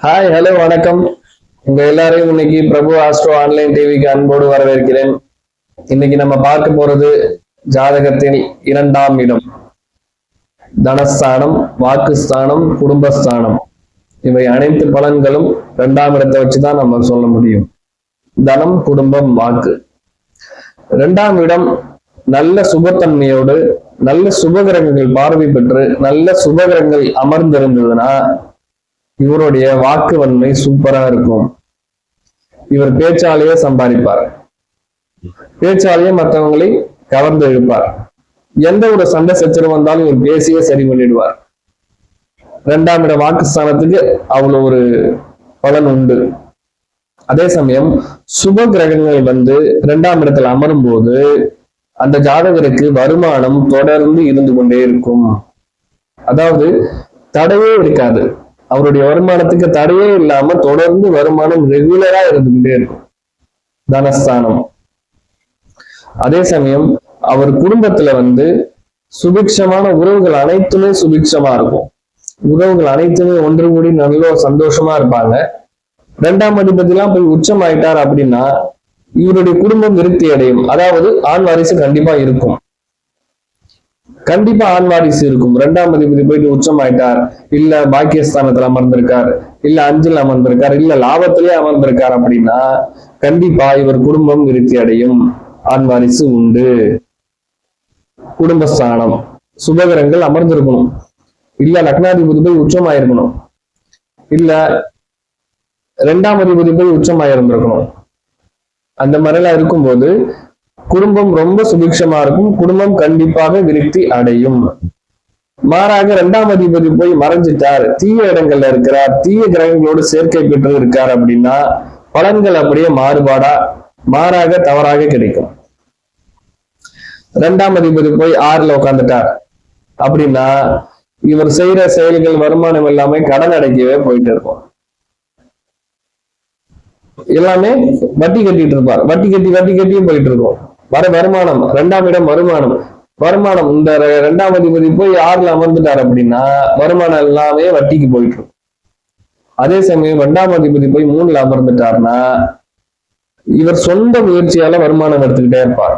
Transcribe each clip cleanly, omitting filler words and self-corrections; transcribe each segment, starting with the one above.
Hi, hello, வணக்கம். உங்க எல்லாரையும் இன்னைக்கு பிரபு ஆஸ்ட்ரோ ஆன்லைன் டிவிக்கு அன்போடு வரவேற்கிறேன். இன்னைக்கு நம்ம பார்க்க போறது ஜாதகத்தில் 2ஆம் இடம், தனஸ்தானம், வாக்குஸ்தானம், குடும்பஸ்தானம். இவை அனைத்து பலன்களும் 2ஆம் இடத்தை வச்சுதான் நம்ம சொல்ல முடியும். தனம், குடும்பம், வாக்கு. 2ஆம் இடம் நல்ல சுபத்தன்மையோடு நல்ல சுபகிரகங்கள் பார்வை பெற்று நல்ல சுபகிரகங்கள் அமர்ந்திருந்ததுன்னா இவருடைய வாக்கு வன்மை சூப்பரா இருக்கும். இவர் பேச்சாலேயே சம்பாதிப்பார், பேச்சாலேயே மற்றவங்களை கவர்ந்து இழுப்பார். எந்த ஒரு சண்டை சச்சரவு வந்தாலும் இவர் பேசியே சரி பண்ணிடுவார். 2ஆம் இட வாக்குஸ்தானத்துக்கு அவ்வளவு ஒரு பலன் உண்டு. அதே சமயம் சுப கிரகங்கள் 2ஆம் இடத்துல அமரும் போது அந்த ஜாதகருக்கு வருமானம் தொடர்ந்து இருந்து கொண்டே இருக்கும். அதாவது தடையே இருக்காது. அவருடைய வருமானத்துக்கு தடையே இல்லாம தொடர்ந்து வருமானம் ரெகுலரா இருந்துகிட்டே இருக்கும். தனஸ்தானம். அதே சமயம் அவர் குடும்பத்துல சுபிக்ஷமான உறவுகள் அனைத்துமே சுபிக்ஷமா இருக்கும். உறவுகள் அனைத்துமே ஒன்று கூடி நல்ல சந்தோஷமா இருப்பாங்க. 2ஆம் அதிபதியெல்லாம் போய் உச்சம் ஆயிட்டார் அப்படின்னா இவருடைய குடும்பம் விருத்தி அடையும். அதாவது ஆண் வாரிசு கண்டிப்பா இருக்கும். கண்டிப்பா ஆண் வாரிசு இருக்கும். 2ஆம் அதிபதி போயிட்டு உச்சம் ஆயிட்டார், இல்ல பாக்கியஸ்தானத்துல அமர்ந்திருக்கார், இல்ல 5ல் அமர்ந்திருக்கார், இல்ல லாபத்திலே அமர்ந்திருக்கார் அப்படின்னா கண்டிப்பா இவர் குடும்பம் விருத்தி அடையும். ஆண் வாரிசு உண்டு. குடும்பஸ்தானம் சுபகிரகங்கள் அமர்ந்திருக்கணும், இல்ல லக்னாதிபதி போய் உச்சம் ஆயிருக்கணும், இல்ல 2ஆம் அதிபதி போய் உச்சம் ஆயிருந்திருக்கணும். அந்த மாதிரிலாம் இருக்கும்போது குடும்பம் ரொம்ப சுபிக்ஷமா இருக்கும். குடும்பம் கண்டிப்பாக விருத்தி அடையும். மாறாக 2ஆம் அதிபதி போய் மறைஞ்சிட்டார், தீய இடங்கள்ல இருக்கிறார், தீய கிரகங்களோடு சேர்க்கை பெற்று இருக்கார் அப்படின்னா பலன்கள் அப்படியே மாறாக தவறாக கிடைக்கும். 2ஆம் அதிபதி போய் 6ல உட்காந்துட்டார் அப்படின்னா இவர் செய்யற செயல்கள் வருமானம் எல்லாமே கடன் அடைக்கவே போயிட்டு இருக்கும். எல்லாமே வட்டி கட்டிட்டு இருப்பார். வட்டி கட்டியும் போயிட்டு இருக்கும். வருமானம் 2ஆம் இடம் வருமானம் இந்த 2ஆம் அதிபதி போய் 6ல அமர்ந்துட்டார் அப்படின்னா வருமானம் எல்லாமே வட்டிக்கு போயிட்டு இருக்கும். அதே சமயம் 2ஆம் அதிபதி போய் 3ல அமர்ந்துட்டார்னா இவர் சொந்த முயற்சியால வருமானம் எடுத்துக்கிட்டே இருப்பார்.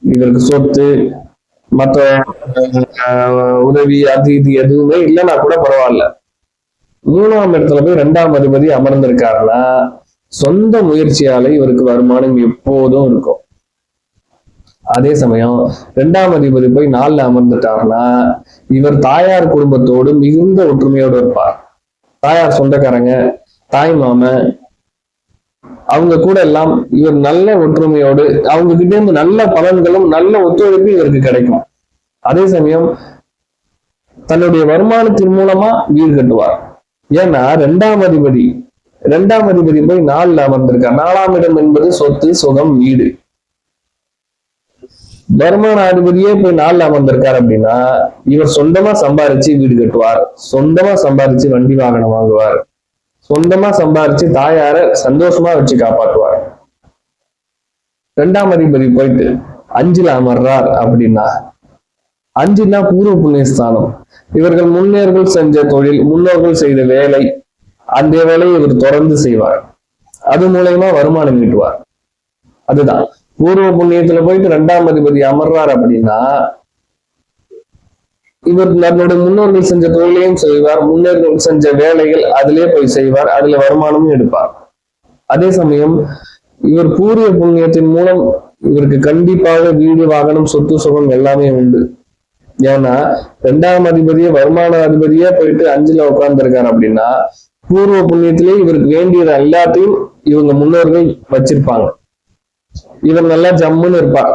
இவருக்கு சொத்து மற்ற உதவி அது இது எதுவுமே இல்லைன்னா கூட பரவாயில்ல. 3ஆம் இடத்துல போய் 2ஆம் அதிபதி அமர்ந்திருக்காருன்னா சொந்த முயற்சியால இவருக்கு வருமானம் எப்போதும் இருக்கும். அதே சமயம் 2ஆம் அதிபதி போய் 4ல அமர்ந்துட்டாருன்னா இவர் தாயார் குடும்பத்தோடு மிகுந்த ஒற்றுமையோடு இருப்பார். தாயார் சொந்தக்காரங்க, தாய் மாமன், அவங்க கூட எல்லாம் இவர் நல்ல ஒற்றுமையோடு அவங்க கிட்ட இருந்து நல்ல பலன்களும் நல்ல ஒத்துழைப்பும் இவருக்கு கிடைக்கும். அதே சமயம் தன்னுடைய வருமானத்தின் மூலமா வீடு கட்டுவார். ஏன்னா 2ஆம் அதிபதி போய் 4ல அமர்ந்திருக்கார். 4ஆம் இடம் என்பது சொத்து, சுகம், வீடு. வருமான அதிபதியே போய் 4ல அமர்ந்திருக்கார் அப்படின்னா இவர் சொந்தமா சம்பாரிச்சு வீடு கட்டுவார், சொந்தமா சம்பாரிச்சு வண்டி வாகனம் வாங்குவார், சொந்தமா சம்பாரிச்சு தாயார சந்தோஷமா வச்சு காப்பாற்றுவார். 2ஆம் அதிபதி போயிட்டு 5ல அமர்றார் அப்படின்னா 5னா பூர்வ புண்ணியஸ்தானம். இவர்கள் முன்னோர்கள் செஞ்ச தொழில், முன்னோர்கள் செய்த வேலை, அந்த வேலையை இவர் தொடர்ந்து செய்வார். அது மூலயமா வருமானம் ஈட்டுவார். அதுதான் பூர்வ புண்ணியத்துல போயிட்டு 2ஆம் அதிபதி அமர்றார் அப்படின்னா இவர் நம்மளுடைய முன்னோர்கள் செஞ்ச தொழிலையும் செய்வார், முன்னோர்கள் செஞ்ச வேலைகள் அதிலே போய் செய்வார், அதுல வருமானமும் எடுப்பார். அதே சமயம் இவர் பூர்வ புண்ணியத்தின் மூலம் இவருக்கு கண்டிப்பாக வீடு, வாகனம், சொத்து, சுகம் எல்லாமே உண்டு. ஏன்னா 2ஆம் அதிபதியே வருமான அதிபதியே போயிட்டு 5ல உட்கார்ந்துருக்காரு அப்படின்னா பூர்வ புண்ணியத்திலே இவருக்கு வேண்டியது எல்லாத்தையும் இவங்க முன்னோர்கள் வச்சிருப்பாங்க. இவர் நல்லா ஜம்முன்னு இருப்பார்.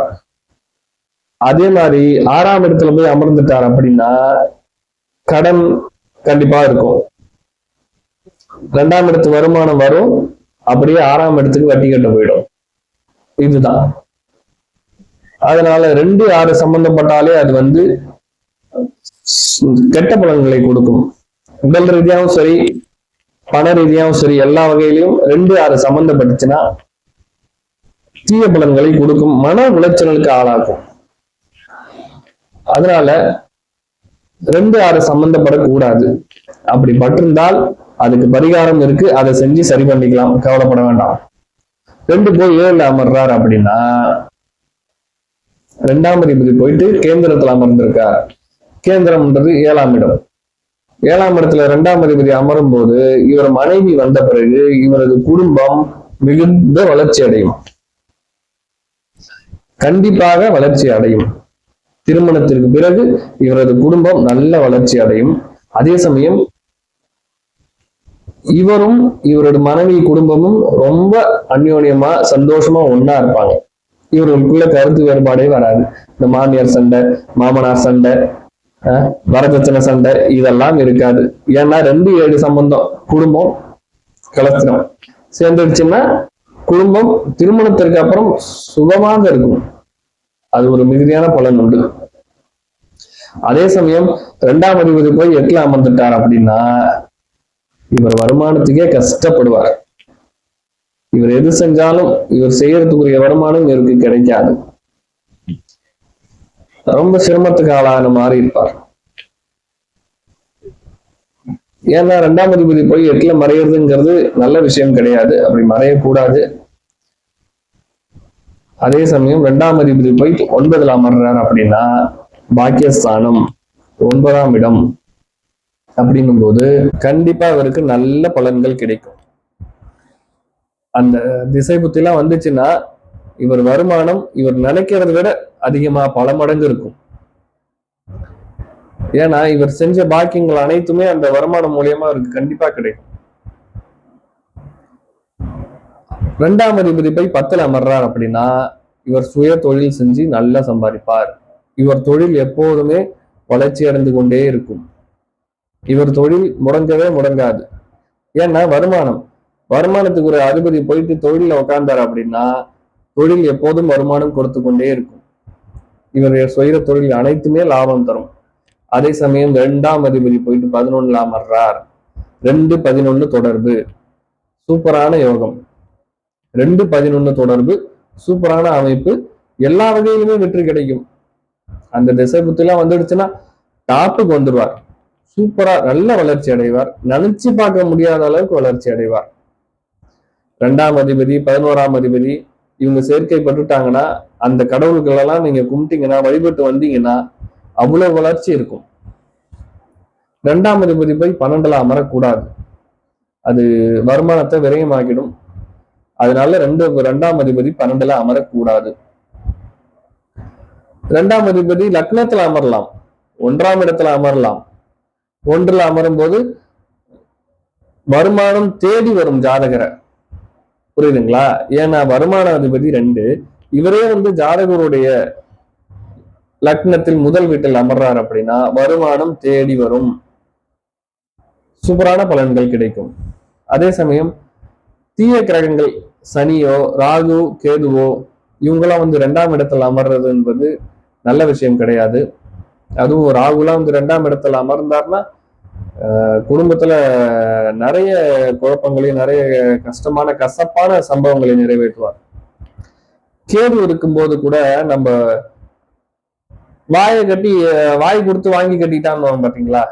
அதே மாதிரி 6ஆம் இடத்துல போய் அமர்ந்துட்டார் அப்படின்னா கடன் கண்டிப்பா இருக்கும். 2ஆம் இடத்து வருமானம் வரும், அப்படியே 6ஆம் இடத்துக்கு வட்டி கட்ட போயிடும். இதுதான். அதனால 2, 6 சம்பந்தப்பட்டாலே அது கெட்ட பலன்களை கொடுக்கும். உடல் ரீதியாகவும் சரி, பண ரீதியாகவும் சரி, எல்லா வகையிலையும் 2, 6 சம்பந்தப்பட்டுச்சுன்னா தீய பலன்களை கொடுக்கும், மன உளைச்சலுக்கு ஆளாக்கும். அதனால 2, 6 சம்பந்தப்படக்கூடாது. அப்படி பட்டிருந்தால் அதுக்கு பரிகாரம் இருக்கு, அதை செஞ்சு சரி பண்ணிக்கலாம், கவலைப்பட வேண்டாம். 2 போய் 7ல அமர்றாரு அப்படின்னா 2ஆம் அதிபதி போயிட்டு கேந்திரத்துல அமர்ந்திருக்கார். கேந்திரம்ன்றது 7ஆம் இடம். 7ஆம் இடத்துல 2ஆம் அதிபதி அமரும் போது இவர் மனைவி வந்த பிறகு இவரது குடும்பம் மிகுந்த வளர்ச்சி அடையும், கண்டிப்பாக வளர்ச்சி அடையும். திருமணத்திற்கு பிறகு இவரது குடும்பம் நல்ல வளர்ச்சி அடையும். அதே சமயம் இவரும் இவரது மனைவி குடும்பமும் ரொம்ப அந்யோன்யமா சந்தோஷமா ஒன்னா இருப்பாங்க. இவர்களுக்குள்ள கருத்து வேறுபாடே வராது. இந்த மாமியார் சண்டை, மாமனார் சண்டை, வரதட்சணை சண்டை இதெல்லாம் இருக்காது. ஏன்னா 2-7 சம்பந்தம், குடும்பம் கலத்திரம் சேர்ந்துடுச்சுன்னா குடும்பம் திருமணத்திற்கு அப்புறம் சுகமாக இருக்கும். அது ஒரு மிகுதியான பலன் உண்டு. அதே சமயம் 2ஆம் அதிபதி போய் 8ல அமர்ந்துட்டார் அப்படின்னா இவர் வருமானத்துக்கே கஷ்டப்படுவார். இவர் எது செஞ்சாலும் இவர் செய்யறதுக்குரிய வருமானம் இவருக்கு கிடைக்காது. ரொம்ப சிரமத்துக்கு ஆளான மாதிரி இருப்பார். ஏன்னா 2ஆம் அதிபதி போய் 8ல மறையிறதுங்கிறது நல்ல விஷயம் கிடையாது, அப்படி மறையக்கூடாது. அதே சமயம் 2ஆம் அதிபதி போய் 9ல அமர்றார் அப்படின்னா பாக்கியஸ்தானம் 9ஆம் இடம் அப்படின்னும் போது கண்டிப்பா அவருக்கு நல்ல பலன்கள் கிடைக்கும். அந்த திசை புத்தி எல்லாம் வந்துச்சுன்னா இவர் வருமானம் இவர் நினைக்கிறத விட அதிகமா பல மடங்கு இருக்கும். ஏன்னா இவர் செஞ்ச பாக்கியங்கள் அனைத்துமே அந்த வருமானம் மூலியமா அவருக்கு கண்டிப்பா கிடைக்கும். 2ஆம் அதிபதி போய் 10ல அமர்றார் அப்படின்னா இவர் சுய தொழில் செஞ்சு நல்லா சம்பாதிப்பார். இவர் தொழில் எப்போதுமே வளர்ச்சி அடைந்து கொண்டே இருக்கும். இவர் தொழில் முடங்கவே முடங்காது. ஏன்னா வருமானத்துக்கு ஒரு அதிபதி போயிட்டு தொழில உட்கார்ந்தார் அப்படின்னா தொழில் எப்போதும் வருமானம் கொடுத்து கொண்டே இருக்கும். இவர் செய்கிற தொழில் அனைத்துமே லாபம் தரும். அதே சமயம் 2ஆம் அதிபதி போயிட்டு 11ல அமர்றார். 2-11 தொடர்பு சூப்பரான யோகம். 2-11 தொடர்பு சூப்பரான அமைப்பு. எல்லா வகையிலுமே வெற்றி கிடைக்கும். அந்த திசை புத்தி எல்லாம் வந்துடுச்சுன்னா டாப்புக்கு வந்துடுவார். சூப்பரா நல்ல வளர்ச்சி அடைவார். நினைச்சு பார்க்க முடியாத அளவுக்கு வளர்ச்சி அடைவார். 2ஆம் அதிபதி 11ஆம் அதிபதி இவங்க சேர்க்கைப்பட்டுட்டாங்கன்னா அந்த கடவுள்கள் எல்லாம் நீங்க கும்பிட்டீங்கன்னா வழிபட்டு வந்தீங்கன்னா அவ்வளவு வளர்ச்சி இருக்கும். 2ஆம் அதிபதி போய் 12ல அமரக்கூடாது, அது வருமானத்தை விரயமாக்கிடும். அதனால 2ஆம் அதிபதி 12ல அமரக்கூடாது. 2ஆம் அதிபதி லக்னத்துல அமரலாம், 1ஆம் இடத்துல அமரலாம். 1ல அமரும் போது வருமானம் தேடி வரும் ஜாதகரை, புரியுதுங்களா? ஏன்னா வருமான அதிபதி 2, இவரே ஜாதகருடைய லக்னத்தில் முதல் வீட்டில் அமர்றார் அப்படின்னா வருமானம் தேடி வரும், சூப்பரான பலன்கள் கிடைக்கும். அதே சமயம் தீய கிரகங்கள் சனியோ ராகு கேதுவோ இவங்கெல்லாம் 2ஆம் இடத்துல அமர்றது என்பது நல்ல விஷயம் கிடையாது. அதுவும் ராகுலாம் 2ஆம் இடத்துல அமர்ந்தார்னா குடும்பத்துல நிறைய குழப்பங்களையும் நிறைய கஷ்டமான கசப்பான சம்பவங்களை நிறைவேற்றுவார். கேது இருக்கும்போது கூட நம்ம வாயை கட்டி வாய் கொடுத்து வாங்கி கட்டிட்டான்னு பாத்தீங்களா?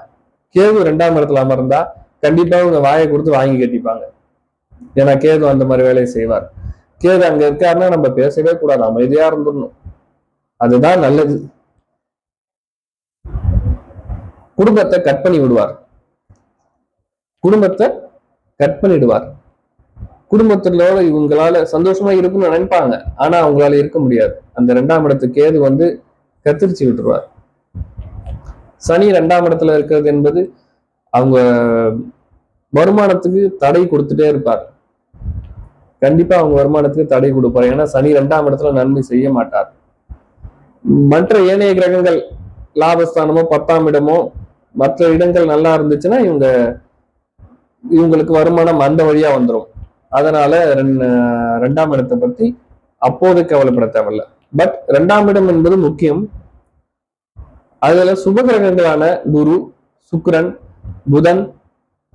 கேது 2ஆம் இடத்துல அமர்ந்தா கண்டிப்பா அவங்க வாயை கொடுத்து வாங்கி கட்டிப்பாங்க. ஏன்னா கேது அந்த மாதிரி வேலையை செய்வார். கேது அங்க இருக்காருன்னா நம்ம பேசவே கூடாது, அமைதியா இருந்துடணும், அதுதான் நல்லது. குடும்பத்தை கட் பண்ணி விடுவார். குடும்பத்தை கட் பண்ணிடுவார். குடும்பத்திலோட இவங்களால சந்தோஷமா இருக்குன்னு நினைப்பாங்க, ஆனா அவங்களால இருக்க முடியாது. அந்த 2ஆம் இடத்து கேது கத்திரிச்சு விட்டுருவார். சனி 2ஆம் இடத்துல இருக்கிறது என்பது அவங்க வருமானத்துக்கு தடை கொடுத்துட்டே இருப்பார். கண்டிப்பா அவங்க வருமானத்துக்கு தடை கொடுப்பார். ஏன்னா சனி 2ஆம் இடத்துல நன்மை செய்ய மாட்டார். மற்ற ஏனைய கிரகங்கள் லாபஸ்தானமோ 10ஆம் இடமோ மற்ற இடங்கள் நல்லா இருந்துச்சுன்னா இவங்களுக்கு வருமானம் அந்த வழியா வந்துடும். அதனால 2ஆம் இடத்தை பத்தி அப்போதைக்கு கவலைப்பட தேவையில்ல. பட் 2ஆம் இடம் என்பது முக்கியம். அதுல சுப கிரகங்களான குரு, சுக்கிரன், புதன்,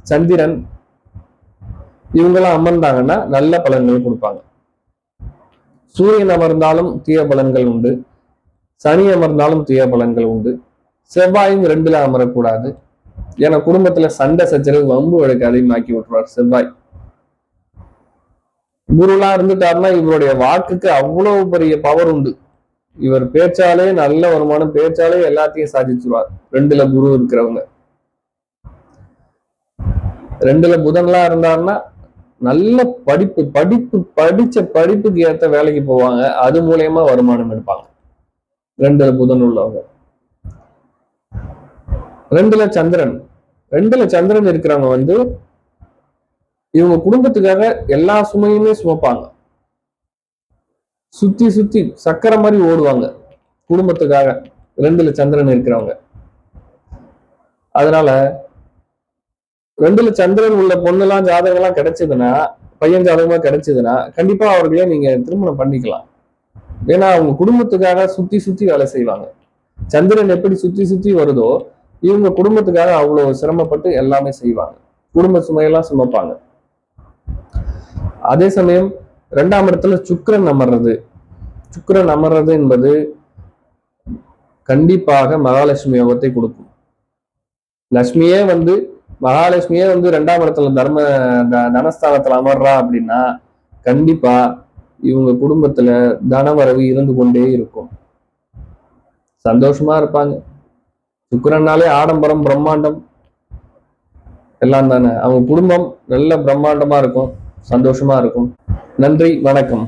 சந்திரன் இவங்கெல்லாம் அமர்ந்தாங்கன்னா நல்ல பலன்கள் கொடுப்பாங்க. சூரியன் அமர்ந்தாலும் தீய பலன்கள் உண்டு, சனி அமர்ந்தாலும் தீய பலன்கள் உண்டு. செவ்வாயும் 2ல அமரக்கூடாது, ஏன்னா குடும்பத்துல சண்டை சச்சரவு வம்பு வழக்கு அதிகமாக்கி விட்டுருவார் செவ்வாய். குருலாம் இருந்துட்டாருன்னா இவருடைய வாக்குக்கு அவ்வளவு பெரிய பவர் உண்டு. இவர் பேச்சாலே நல்ல வருமானம், பேச்சாலே எல்லாத்தையும் சாதிச்சுருவார். 2ல குரு இருக்கிறவங்க. 2ல புதன்லாம் இருந்தாருன்னா நல்ல படிப்பு படிச்ச படிப்புக்கு ஏற்ற வேலைக்கு போவாங்க. அது மூலயமா வருமானம் எடுப்பாங்க. 2ல புதன் உள்ளவங்க. 2ல சந்திரன். 2ல சந்திரன் இருக்கிறவங்க வந்து இவங்க குடும்பத்துக்காக எல்லா சுமையுமே சுமப்பாங்க. சுத்தி சுத்தி சக்கரை மாதிரி ஓடுவாங்க குடும்பத்துக்காக 2ல சந்திரன் இருக்கிறவங்க. அதனால 2ல சந்திரன் உள்ள பொண்ணுலாம் ஜாதகம்லாம் கிடைச்சதுன்னா, பையன் ஜாதகமா கிடைச்சதுன்னா கண்டிப்பா அவர்களே நீங்க திருமணம் பண்ணிக்கலாம். ஏன்னா அவங்க குடும்பத்துக்காக சுத்தி சுத்தி வேலை செய்வாங்க. சந்திரன் எப்படி சுத்தி சுத்தி வருதோ இவங்க குடும்பத்துக்காக அவ்வளவு சிரமப்பட்டு எல்லாமே செய்வாங்க. குடும்ப சுமையெல்லாம் சுமப்பாங்க. அதே சமயம் 2ஆம் இடத்துல சுக்கிரன் அமர்றது. சுக்கிரன் அமர்றது என்பது கண்டிப்பாக மகாலட்சுமி யோகத்தை கொடுக்கும். லட்சுமியே வந்து மகாலட்சுமியே வந்து 2ஆம் இடத்துல தனஸ்தானத்துல அமர்றா அப்படின்னா கண்டிப்பா இவங்க குடும்பத்துல தனவரவு இருந்து கொண்டே இருக்கும். சந்தோஷமா இருப்பாங்க. சுக்கிரனாலே ஆடம்பரம் பிரம்மாண்டம் எல்லாம் தானே. அவங்க குடும்பம் நல்ல பிரம்மாண்டமா இருக்கும், சந்தோஷமா இருக்கும். நன்றி, வணக்கம்.